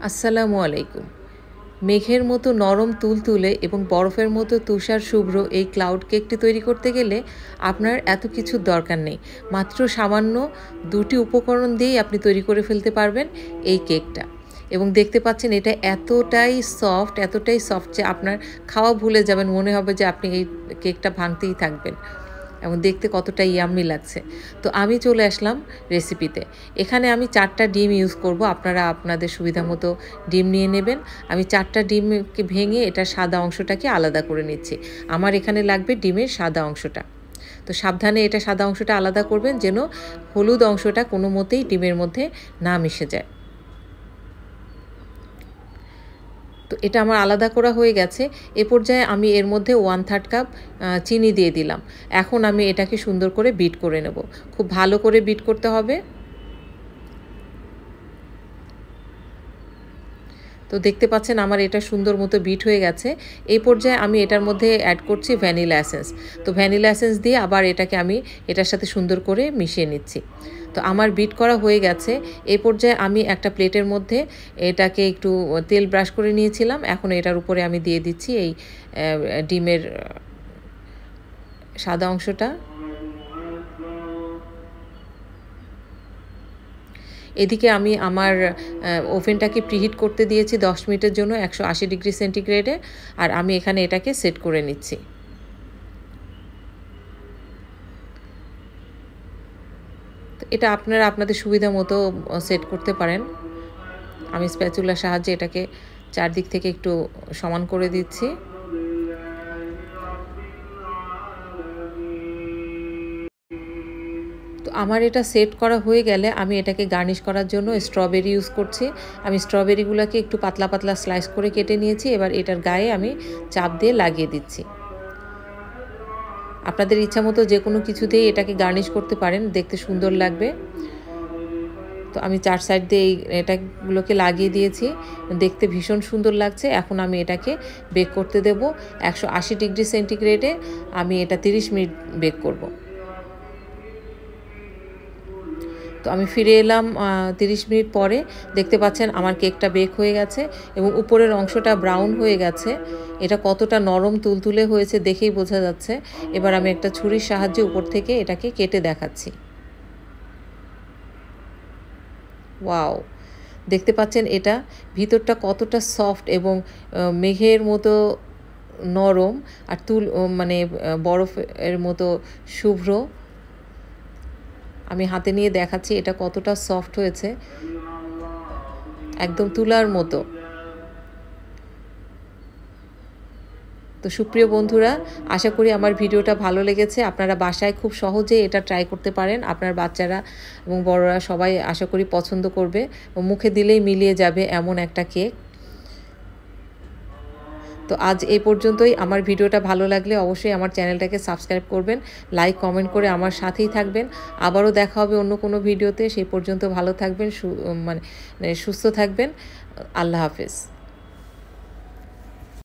আসসালামু আলাইকুম। মেঘের মতো নরম তুলতুলে এবং বরফের মতো তুষার শুভ্র এই ক্লাউড কেকটি তৈরি করতে গেলে আপনার এত কিছুর দরকার নেই। মাত্র সামান্য ২টি উপকরণ দিয়েই আপনি তৈরি করে ফেলতে পারবেন এই কেকটা। এবং দেখতে পাচ্ছেন এটা এতটাই সফট যে আপনার খাওয়া ভুলে যাবেন। মনে হবে যে আপনি এই কেকটা ভাঙতেই থাকবেন। এবং দেখতে কতটা ইয়াম্মি লাগছে। তো আমি চলে আসলাম রেসিপিতে। এখানে আমি ৪টা ডিম ইউজ করব। আপনারা আপনাদের সুবিধা মতো ডিম নিয়ে নেবেন। আমি ৪টা ডিমকে ভেঙে এটার সাদা অংশটাকে আলাদা করে নিচ্ছি। আমার এখানে লাগবে ডিমের সাদা অংশটা। তো সাবধানে এটা সাদা অংশটা আলাদা করবেন যেন হলুদ অংশটা কোনো মতেই ডিমের মধ্যে না মিশে যায়। তো এটা আমার আলাদা করা হয়ে গেছে। এ পর্যায়ে আমি এর মধ্যে 1/3 কাপ চিনি দিয়ে দিলাম। এখন আমি এটাকে সুন্দর করে বিট করে নেব। খুব ভালো করে বিট করতে হবে। তো দেখতে পাচ্ছেন আমার এটা সুন্দর মতো বিট হয়ে গেছে। এই পর্যায়ে আমি এটার মধ্যে অ্যাড করছি ভ্যানিলা এসেন্স। তো ভ্যানিলা এসেন্স দিয়ে আবার এটাকে আমি এটার সাথে সুন্দর করে মিশিয়ে নিচ্ছি। তো আমার বিট করা হয়ে গেছে। এই পর্যায়ে আমি একটা প্লেটের মধ্যে এটাকে একটু তেল ব্রাশ করে নিয়েছিলাম। এখন এটার উপরে আমি দিয়ে দিচ্ছি এই ডিমের সাদা অংশটা। এদিকে আমি আমার ওভেনটাকে প্রিহিট করতে দিয়েছি 10 মিনিটের জন্য 180 ডিগ্রি সেন্টিগ্রেডে। আর আমি এখানে এটাকে সেট করে নিচ্ছি। এটা আপনারা আপনাদের সুবিধা মতো সেট করতে পারেন। আমি স্প্যাচুলার সাহায্যে এটাকে চারদিক থেকে একটু সমান করে দিচ্ছি। তো আমার এটা সেট করা হয়ে গেলে আমি এটাকে গার্নিশ করার জন্য স্ট্রবেরি ইউজ করছি। আমি স্ট্রবেরিগুলোকে একটু পাতলা পাতলা স্লাইস করে কেটে নিয়েছি। এবার এটার গায়ে আমি চাপ দিয়ে লাগিয়ে দিচ্ছি। আপনাদের ইচ্ছা মতো যে কোনো কিছু দিয়ে এটাকে গার্নিশ করতে পারেন, দেখতে সুন্দর লাগবে। তো আমি 4 সাইড দিয়ে এটাগুলোকে লাগিয়ে দিয়েছি, দেখতে ভীষণ সুন্দর লাগছে। এখন আমি এটাকে বেক করতে দেব 180 ডিগ্রি সেন্টিগ্রেডে। আমি এটা 30 মিনিট বেক করব। তো আমি ফিরে এলাম 30 মিনিট পরে। দেখতে পাচ্ছেন আমার কেকটা বেক হয়ে গেছে এবং উপরের অংশটা ব্রাউন হয়ে গেছে। এটা কতটা নরম তুলতুলে হয়েছে দেখেই বোঝা যাচ্ছে। এবার আমি একটা ছুরির সাহায্যে উপর থেকে এটাকে কেটে দেখাচ্ছি। ওয়াও! দেখতে পাচ্ছেন এটা ভিতরটা কতটা সফট এবং মেঘের মতো নরম আর মানে বরফের মতো শুভ্র। আমি হাতে নিয়ে দেখাচ্ছি এটা কতটা সফট হয়েছে, একদম তুলার মতো। তো সুপ্রিয় বন্ধুরা, আশা করি আমার ভিডিওটা ভালো লেগেছে। আপনারা বাসায় খুব সহজে এটা ট্রাই করতে পারেন। আপনার বাচ্চারা এবং বড়রা সবাই আশা করি পছন্দ করবে। মুখে দিলেই মিলিয়ে যাবে এমন একটা কেক। তো আজ এই পর্যন্তই। আমার ভিডিওটা ভালো লাগলে অবশ্যই আমার চ্যানেলটাকে সাবস্ক্রাইব করবেন, লাইক কমেন্ট করে আমার সাথেই থাকবেন। আবারও দেখা হবে অন্য কোনো ভিডিওতে। সেই পর্যন্ত ভালো থাকবেন, মানে সুস্থ থাকবেন। আল্লাহ হাফেজ।